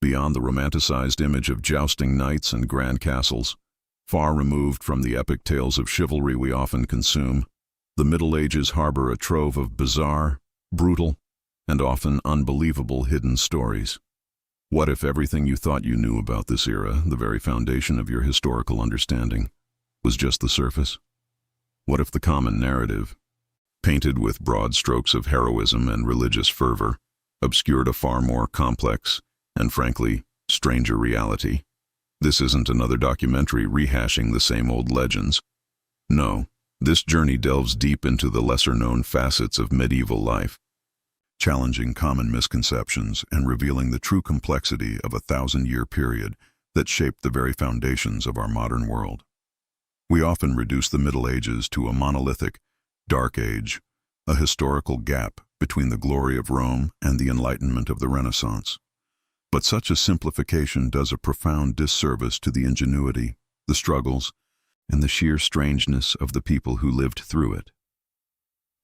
Beyond the romanticized image of jousting knights and grand castles, far removed from the epic tales of chivalry we often consume, the Middle Ages harbor a trove of bizarre, brutal, and often unbelievable hidden stories. What if everything you thought you knew about this era, the very foundation of your historical understanding, was just the surface? What if the common narrative, painted with broad strokes of heroism and religious fervor, obscured a far more complex and, frankly, stranger reality? This isn't another documentary rehashing the same old legends. No, this journey delves deep into the lesser-known facets of medieval life, challenging common misconceptions and revealing the true complexity of a 1,000-year period that shaped the very foundations of our modern world. We often reduce the Middle Ages to a monolithic, dark age, a historical gap between the glory of Rome and the Enlightenment of the Renaissance. But such a simplification does a profound disservice to the ingenuity, the struggles, and the sheer strangeness of the people who lived through it.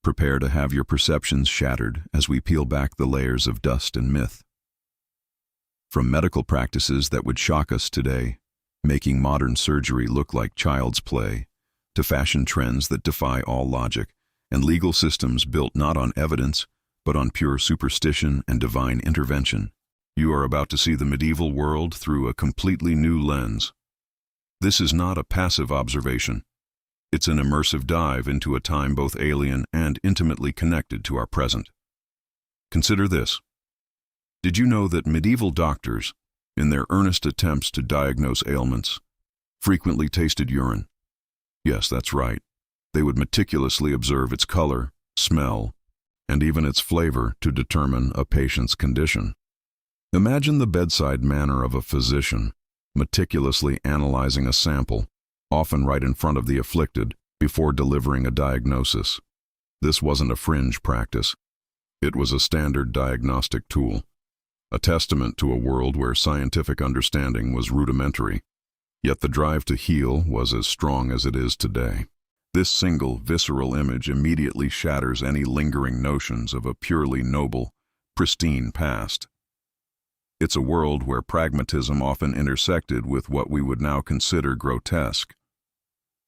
Prepare to have your perceptions shattered as we peel back the layers of dust and myth. From medical practices that would shock us today, making modern surgery look like child's play, to fashion trends that defy all logic, and legal systems built not on evidence, but on pure superstition and divine intervention, you are about to see the medieval world through a completely new lens. This is not a passive observation. It's an immersive dive into a time both alien and intimately connected to our present. Consider this. Did you know that medieval doctors, in their earnest attempts to diagnose ailments, frequently tasted urine? Yes, that's right. They would meticulously observe its color, smell, and even its flavor to determine a patient's condition. Imagine the bedside manner of a physician, meticulously analyzing a sample, often right in front of the afflicted, before delivering a diagnosis. This wasn't a fringe practice. It was a standard diagnostic tool, a testament to a world where scientific understanding was rudimentary, yet the drive to heal was as strong as it is today. This single, visceral image immediately shatters any lingering notions of a purely noble, pristine past. It's a world where pragmatism often intersected with what we would now consider grotesque.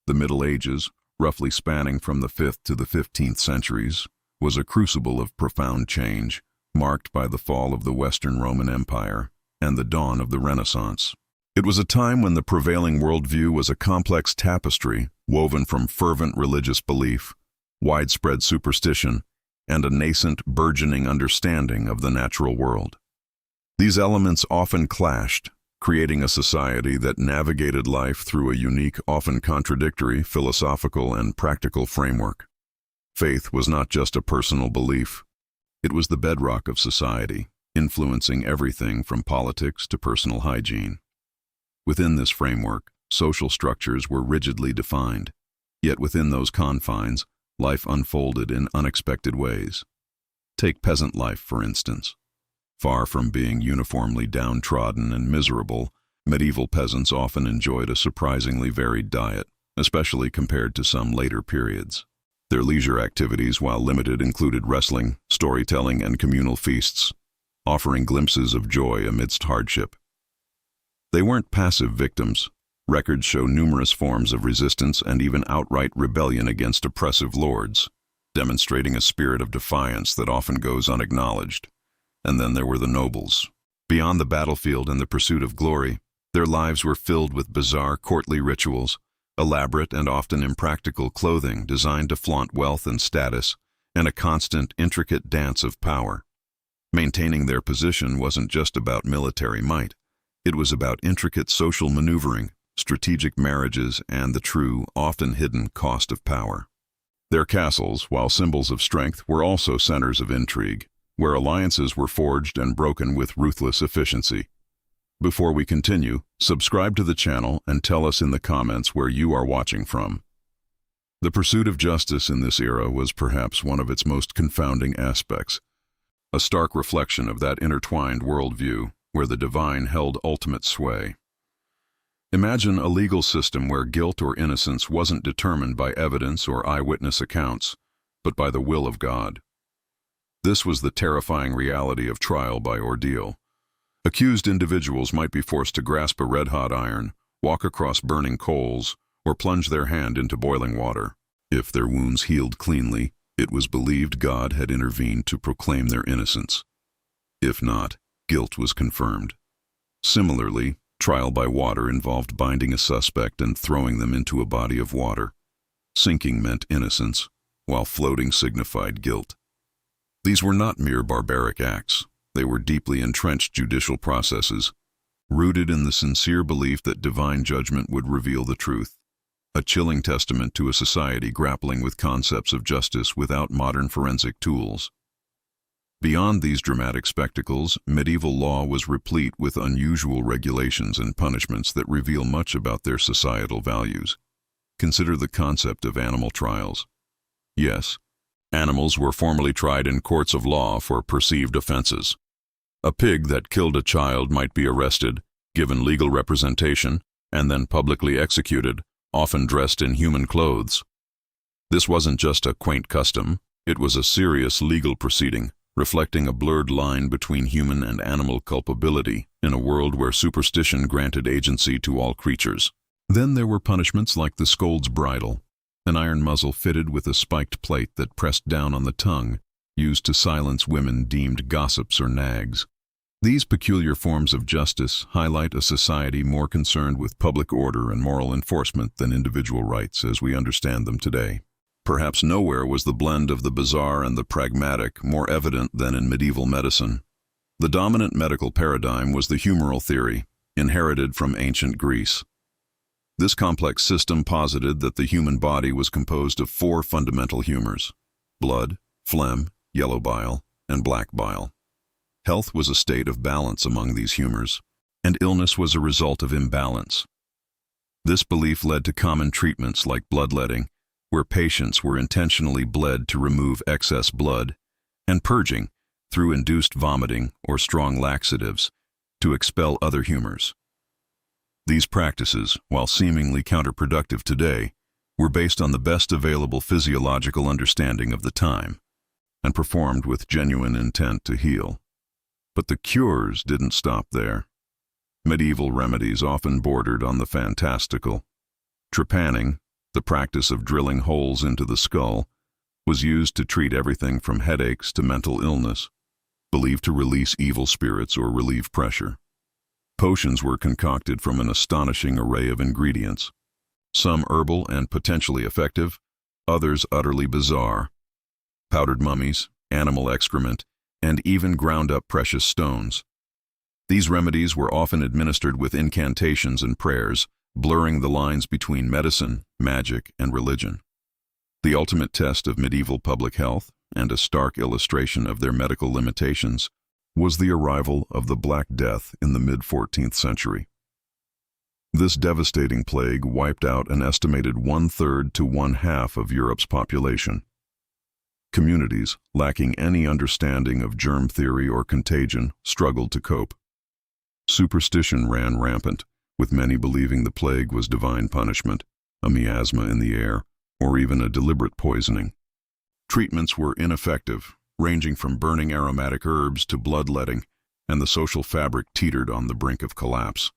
The Middle Ages, roughly spanning from the 5th to the 15th centuries, was a crucible of profound change, marked by the fall of the Western Roman Empire and the dawn of the Renaissance. It was a time when the prevailing worldview was a complex tapestry woven from fervent religious belief, widespread superstition, and a nascent, burgeoning understanding of the natural world. These elements often clashed, creating a society that navigated life through a unique, often contradictory, philosophical and practical framework. Faith was not just a personal belief. It was the bedrock of society, influencing everything from politics to personal hygiene. Within this framework, social structures were rigidly defined, yet within those confines, life unfolded in unexpected ways. Take peasant life, for instance. Far from being uniformly downtrodden and miserable, medieval peasants often enjoyed a surprisingly varied diet, especially compared to some later periods. Their leisure activities, while limited, included wrestling, storytelling, and communal feasts, offering glimpses of joy amidst hardship. They weren't passive victims. Records show numerous forms of resistance and even outright rebellion against oppressive lords, demonstrating a spirit of defiance that often goes unacknowledged. And then there were the nobles. Beyond the battlefield and the pursuit of glory, their lives were filled with bizarre courtly rituals, elaborate and often impractical clothing designed to flaunt wealth and status, and a constant, intricate dance of power. Maintaining their position wasn't just about military might. It was about intricate social maneuvering, strategic marriages, and the true, often hidden cost of power. Their castles, while symbols of strength, were also centers of intrigue, where alliances were forged and broken with ruthless efficiency. Before we continue, subscribe to the channel and tell us in the comments where you are watching from. The pursuit of justice in this era was perhaps one of its most confounding aspects, a stark reflection of that intertwined worldview where the divine held ultimate sway. Imagine a legal system where guilt or innocence wasn't determined by evidence or eyewitness accounts, but by the will of God. This was the terrifying reality of trial by ordeal, Accused individuals might be forced to grasp a red-hot iron, walk across burning coals, or plunge their hand into boiling water. If their wounds healed cleanly, it was believed God had intervened to proclaim their innocence. If not, guilt was confirmed. Similarly, trial by water involved binding a suspect and throwing them into a body of water. Sinking meant innocence, while floating signified guilt. These were not mere barbaric acts. They were deeply entrenched judicial processes, rooted in the sincere belief that divine judgment would reveal the truth, a chilling testament to a society grappling with concepts of justice without modern forensic tools. Beyond these dramatic spectacles, medieval law was replete with unusual regulations and punishments that reveal much about their societal values. Consider the concept of animal trials. Yes, animals were formally tried in courts of law for perceived offenses. A pig that killed a child might be arrested, given legal representation, and then publicly executed, often dressed in human clothes. This wasn't just a quaint custom, it was a serious legal proceeding, reflecting a blurred line between human and animal culpability in a world where superstition granted agency to all creatures. Then there were punishments like the scold's bridle, an iron muzzle fitted with a spiked plate that pressed down on the tongue, used to silence women deemed gossips or nags. These peculiar forms of justice highlight a society more concerned with public order and moral enforcement than individual rights as we understand them today. Perhaps nowhere was the blend of the bizarre and the pragmatic more evident than in medieval medicine. The dominant medical paradigm was the humoral theory, inherited from ancient Greece. This complex system posited that the human body was composed of 4 fundamental humors: blood, phlegm, yellow bile, and black bile. Health was a state of balance among these humors, and illness was a result of imbalance. This belief led to common treatments like bloodletting, where patients were intentionally bled to remove excess blood, and purging, through induced vomiting or strong laxatives, to expel other humors. These practices, while seemingly counterproductive today, were based on the best available physiological understanding of the time, and performed with genuine intent to heal. But the cures didn't stop there. Medieval remedies often bordered on the fantastical. Trepanning, the practice of drilling holes into the skull, was used to treat everything from headaches to mental illness, believed to release evil spirits or relieve pressure. Potions were concocted from an astonishing array of ingredients, some herbal and potentially effective, others utterly bizarre. Powdered mummies, animal excrement, and even ground-up precious stones. These remedies were often administered with incantations and prayers, blurring the lines between medicine, magic, and religion. The ultimate test of medieval public health, and a stark illustration of their medical limitations, was the arrival of the Black Death in the mid-14th century. This devastating plague wiped out an estimated 1/3 to 1/2 of Europe's population. Communities, lacking any understanding of germ theory or contagion, struggled to cope. Superstition ran rampant, with many believing the plague was divine punishment, a miasma in the air, or even a deliberate poisoning. Treatments were ineffective, ranging from burning aromatic herbs to bloodletting, and the social fabric teetered on the brink of collapse.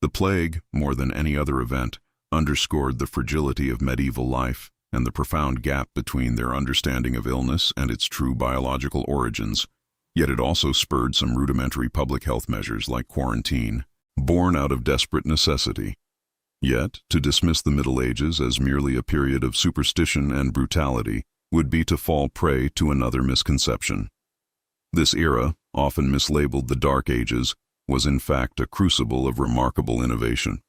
The plague, more than any other event, underscored the fragility of medieval life and the profound gap between their understanding of illness and its true biological origins, yet it also spurred some rudimentary public health measures like quarantine, born out of desperate necessity. Yet, to dismiss the Middle Ages as merely a period of superstition and brutality would be to fall prey to another misconception. This era, often mislabeled the Dark Ages, was in fact a crucible of remarkable innovation.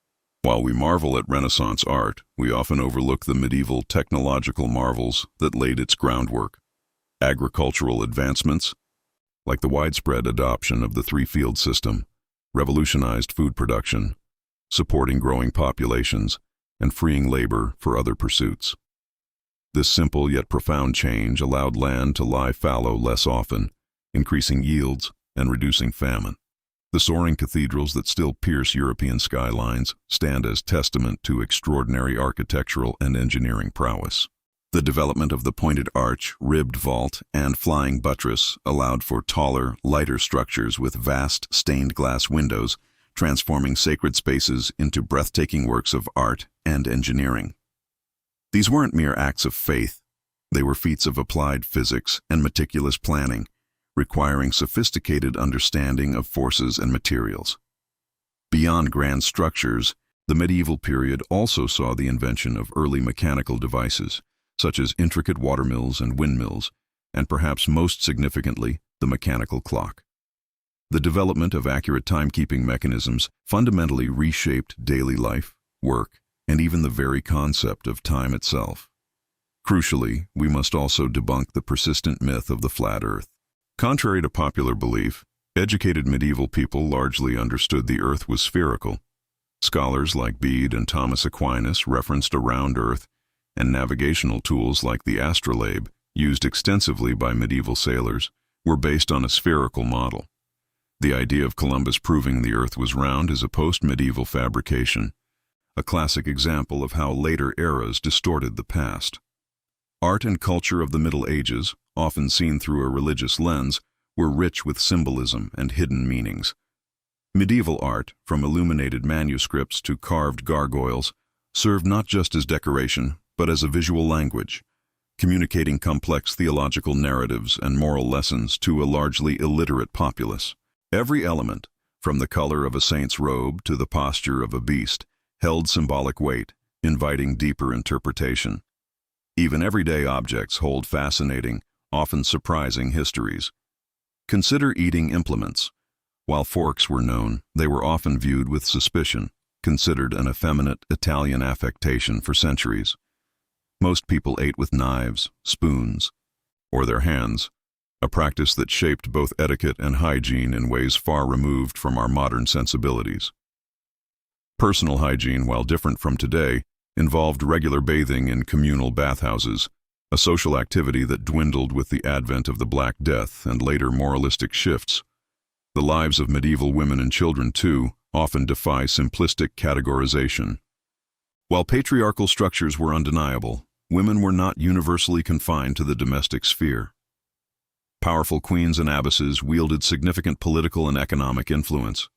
While we marvel at Renaissance art, we often overlook the medieval technological marvels that laid its groundwork. Agricultural advancements, like the widespread adoption of the 3-field system, revolutionized food production, supporting growing populations, and freeing labor for other pursuits. This simple yet profound change allowed land to lie fallow less often, increasing yields and reducing famine. The soaring cathedrals that still pierce European skylines stand as testament to extraordinary architectural and engineering prowess. The development of the pointed arch, ribbed vault, and flying buttress allowed for taller, lighter structures with vast stained glass windows, transforming sacred spaces into breathtaking works of art and engineering. These weren't mere acts of faith. They were feats of applied physics and meticulous planning, requiring sophisticated understanding of forces and materials. Beyond grand structures, the medieval period also saw the invention of early mechanical devices, such as intricate watermills and windmills, and perhaps most significantly, the mechanical clock. The development of accurate timekeeping mechanisms fundamentally reshaped daily life, work, and even the very concept of time itself. Crucially, we must also debunk the persistent myth of the flat Earth. Contrary to popular belief, educated medieval people largely understood the Earth was spherical. Scholars like Bede and Thomas Aquinas referenced a round Earth, and navigational tools like the astrolabe, used extensively by medieval sailors, were based on a spherical model. The idea of Columbus proving the Earth was round is a post-medieval fabrication, a classic example of how later eras distorted the past. Art and culture of the Middle Ages, often seen through a religious lens, were rich with symbolism and hidden meanings. Medieval art, from illuminated manuscripts to carved gargoyles, served not just as decoration, but as a visual language, communicating complex theological narratives and moral lessons to a largely illiterate populace. Every element, from the color of a saint's robe to the posture of a beast, held symbolic weight, inviting deeper interpretation. Even everyday objects hold fascinating, often surprising histories. Consider eating implements. While forks were known, they were often viewed with suspicion, considered an effeminate Italian affectation for centuries. Most people ate with knives, spoons, or their hands, a practice that shaped both etiquette and hygiene in ways far removed from our modern sensibilities. Personal hygiene, while different from today, involved regular bathing in communal bathhouses, a social activity that dwindled with the advent of the Black Death and later moralistic shifts. The lives of medieval women and children, too, often defy simplistic categorization. While patriarchal structures were undeniable, women were not universally confined to the domestic sphere. Powerful queens and abbesses wielded significant political and economic influence.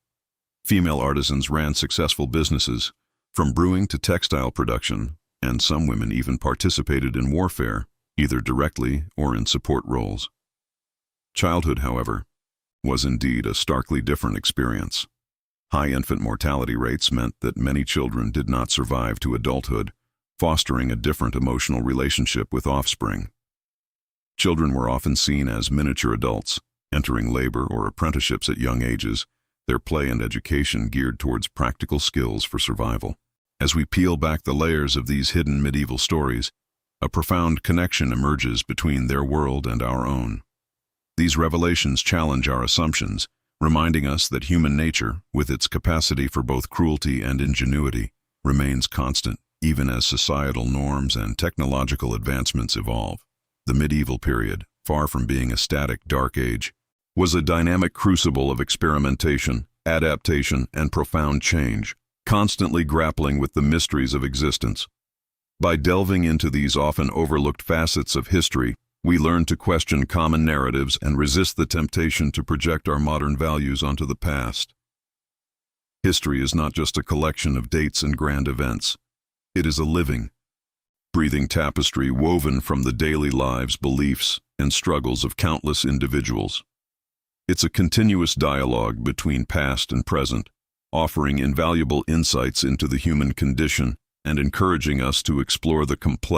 Female artisans ran successful businesses, from brewing to textile production, and some women even participated in warfare, either directly or in support roles. Childhood, however, was indeed a starkly different experience. High infant mortality rates meant that many children did not survive to adulthood, fostering a different emotional relationship with offspring. Children were often seen as miniature adults, entering labor or apprenticeships at young ages, their play and education geared towards practical skills for survival. As we peel back the layers of these hidden medieval stories, a profound connection emerges between their world and our own. These revelations challenge our assumptions, reminding us that human nature, with its capacity for both cruelty and ingenuity, remains constant, even as societal norms and technological advancements evolve. The medieval period, far from being a static dark age, was a dynamic crucible of experimentation, adaptation, and profound change, constantly grappling with the mysteries of existence. By delving into these often overlooked facets of history, we learn to question common narratives and resist the temptation to project our modern values onto the past. History is not just a collection of dates and grand events. It is a living, breathing tapestry woven from the daily lives, beliefs, and struggles of countless individuals. It's a continuous dialogue between past and present, offering invaluable insights into the human condition and encouraging us to explore the complex